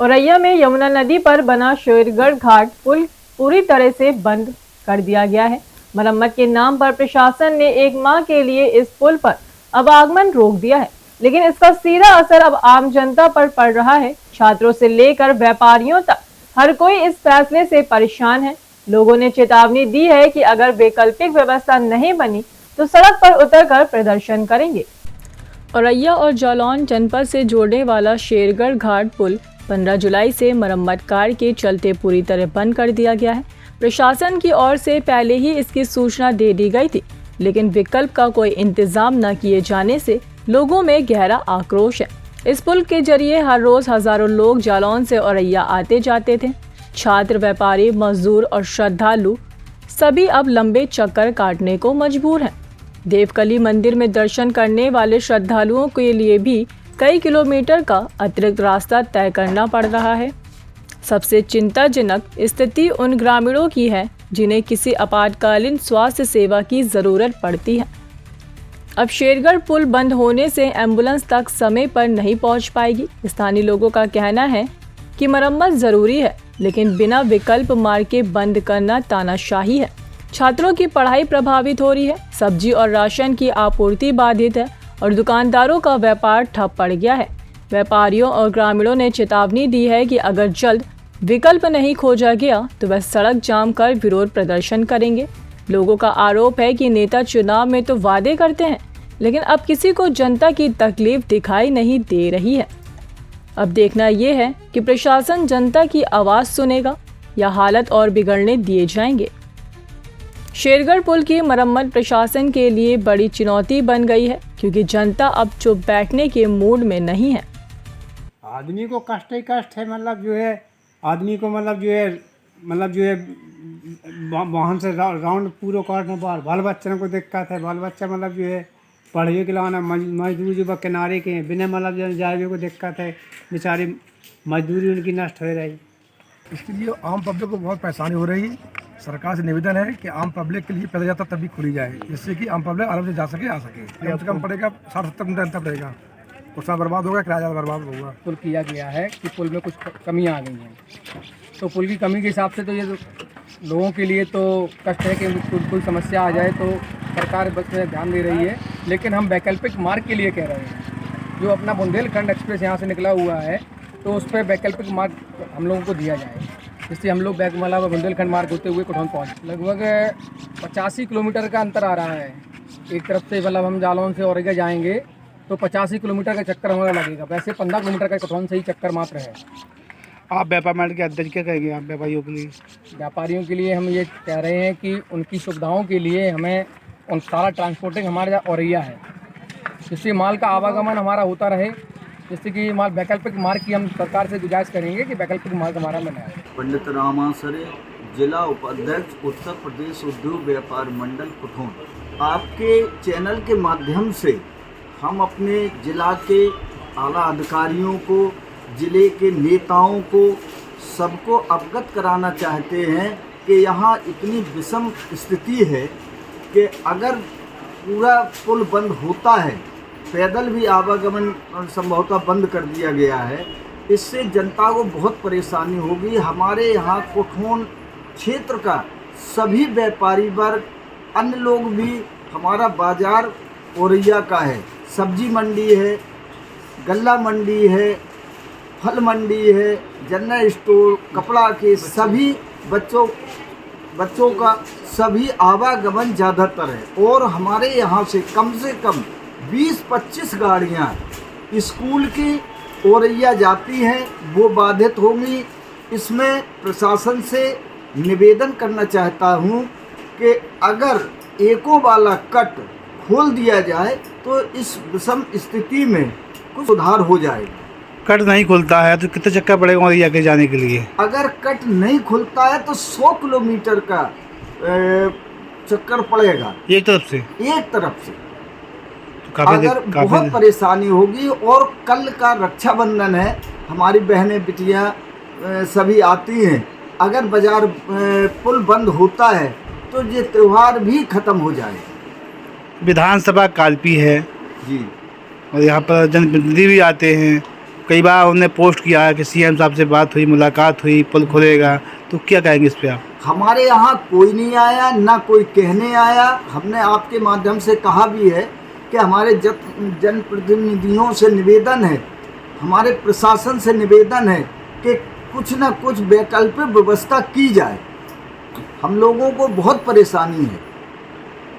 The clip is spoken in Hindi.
औरैया में यमुना नदी पर बना शेरगढ़ घाट पुल पूरी तरह से बंद कर दिया गया है। मरम्मत के नाम पर प्रशासन ने एक माह के लिए इस पुल पर आवागमन रोक दिया है, लेकिन इसका सीधा असर अब आम जनता पर पड़ रहा है। छात्रों से लेकर व्यापारियों तक हर कोई इस फैसले से परेशान है। लोगों ने चेतावनी दी है कि अगर वैकल्पिक व्यवस्था नहीं बनी तो सड़क पर उतरकर प्रदर्शन करेंगे। औरैया और जालौन जनपद से जोड़ने वाला शेरगढ़ घाट पुल 15 जुलाई से मरम्मत कार्य के चलते पूरी तरह बंद कर दिया गया है। प्रशासन की ओर से पहले ही इसकी सूचना दे दी गई थी, लेकिन विकल्प का कोई इंतजाम न किए जाने से लोगों में गहरा आक्रोश है। इस पुल के जरिए हर रोज हजारों लोग जालौन से औरैया आते जाते थे। छात्र, व्यापारी, मजदूर और श्रद्धालु सभी अब लंबे चक्कर काटने को मजबूर हैं। देवकली मंदिर में दर्शन करने वाले श्रद्धालुओं के लिए भी कई किलोमीटर का अतिरिक्त रास्ता तय करना पड़ रहा है। सबसे चिंताजनक स्थिति उन ग्रामीणों की है जिन्हें किसी आपातकालीन स्वास्थ्य सेवा की जरूरत पड़ती है। अब शेरगढ़ पुल बंद होने से एम्बुलेंस तक समय पर नहीं पहुंच पाएगी। स्थानीय लोगों का कहना है कि मरम्मत जरूरी है, लेकिन बिना विकल्प मार्ग के बंद करना तानाशाही है। छात्रों की पढ़ाई प्रभावित हो रही है, सब्जी और राशन की आपूर्ति बाधित है और दुकानदारों का व्यापार ठप पड़ गया है। व्यापारियों और ग्रामीणों ने चेतावनी दी है कि अगर जल्द विकल्प नहीं खोजा गया तो वह सड़क जाम कर विरोध प्रदर्शन करेंगे। लोगों का आरोप है कि नेता चुनाव में तो वादे करते हैं, लेकिन अब किसी को जनता की तकलीफ दिखाई नहीं दे रही है। अब देखना यह है कि प्रशासन जनता की आवाज़ सुनेगा या हालत और बिगड़ने दिए जाएंगे। शेरगढ़ पुल की मरम्मत प्रशासन के लिए बड़ी चुनौती बन गई है, क्योंकि जनता अब चुप बैठने के मूड में नहीं है। आदमी को कष्ट ही कष्ट है, मतलब जो है आदमी को मतलब जो है वाहन से राउंड पूरा काटने पर बाल बच्चों को दिक्कत है। बाल बच्चा मतलब जो है पढ़ाई के लाना मजदूर जो किनारे के बिना मतलब जो जाए को दिक्कत है, बेचारी मजदूरी उनकी नष्ट हो रही। इसके लिए आम पब्लिक को बहुत परेशानी हो रही है। सरकार से निवेदन है कि आम पब्लिक के लिए पैदल यात्रा तभी खुली जाए, जिससे कि आम पब्लिक आराम से जा सके, आ सके। कम से कम पड़ेगा 60-70 मिनट अंतर पड़ेगा, उसका बर्बाद होगा, किराया बर्बाद होगा। पुल किया गया है कि पुल में कुछ कमियां आ गई हैं, तो पुल की कमी के हिसाब से तो ये लोगों के लिए तो कष्ट है कि कोई समस्या आ जाए तो सरकार बस में ध्यान दे रही है। लेकिन हम वैकल्पिक मार्ग के लिए कह रहे हैं, जो अपना बुंदेलखंड एक्सप्रेस यहाँ से निकला हुआ है तो उस पर वैकल्पिक मार्ग हम लोगों को दिया जाए, जिससे हम लोग बुंदेलखंड मार्ग होते हुए कोठौन पहुँच। लगभग 85 किलोमीटर का अंतर आ रहा है। एक तरफ से मतलब हम जालौन से औरैया जाएंगे तो 85 किलोमीटर का चक्कर हमारा लगेगा। वैसे 15 किलोमीटर का कोठौन से ही चक्कर मात्र है। आप व्यापार मंडल के अध्यक्ष क्या कहेंगे आप व्यापारियों के लिए? व्यापारियों के लिए हम ये कह रहे हैं कि उनकी सुविधाओं के लिए हमें उन सारा ट्रांसपोर्टिंग हमारे यहाँ औरैया है, जिससे माल का आवागमन हमारा होता रहे, जिससे कि माल वैकल्पिक मार्ग की हम सरकार से गुजारिश करेंगे कि वैकल्पिक मार्ग हमारा बनाए। पंडित रामासरे, जिला उपाध्यक्ष उत्तर प्रदेश उद्योग व्यापार मंडल कुठौन। आपके चैनल के माध्यम से हम अपने जिला के आला अधिकारियों को, जिले के नेताओं को, सबको अवगत कराना चाहते हैं कि यहाँ इतनी विषम स्थिति है कि अगर पूरा पुल बंद होता है, पैदल भी आवागमन संभवतः बंद कर दिया गया है, इससे जनता को बहुत परेशानी होगी। हमारे यहाँ कोठौन क्षेत्र का सभी व्यापारी वर्ग, अन्य लोग भी, हमारा बाजार औरैया का है, सब्जी मंडी है, गल्ला मंडी है, फल मंडी है, जनरल स्टोर, कपड़ा के सभी बच्चों का सभी आवागमन ज़्यादातर है। और हमारे यहाँ से कम 20-25 गाड़ियाँ स्कूल की औरैया जाती हैं, वो बाधित होंगी। इसमें प्रशासन से निवेदन करना चाहता हूँ कि अगर एको वाला कट खोल दिया जाए तो इस विषम स्थिति में कुछ सुधार हो जाएगा। कट नहीं खुलता है तो कितने चक्कर पड़ेगा औरैया के जाने के लिए? अगर कट नहीं खुलता है तो 100 किलोमीटर का चक्कर पड़ेगा एक तरफ से। तो अगर बहुत परेशानी होगी। और कल का रक्षाबंधन है, हमारी बहनें बिटियां सभी आती हैं। अगर बाजार पुल बंद होता है तो ये त्यौहार भी खत्म हो जाए। विधानसभा कालपी है जी, और यहाँ पर जनप्रतिनिधि भी आते हैं, कई बार उन्होंने पोस्ट किया है कि सीएम साहब से बात हुई, मुलाकात हुई, पुल खुलेगा, तो क्या कहेंगे इस पे आप? हमारे यहाँ कोई नहीं आया, ना कोई कहने आया। हमने आपके माध्यम से कहा भी है कि हमारे जनप्रतिनिधियों से निवेदन है, हमारे प्रशासन से निवेदन है कि कुछ ना कुछ वैकल्पिक व्यवस्था की जाए। हम लोगों को बहुत परेशानी है।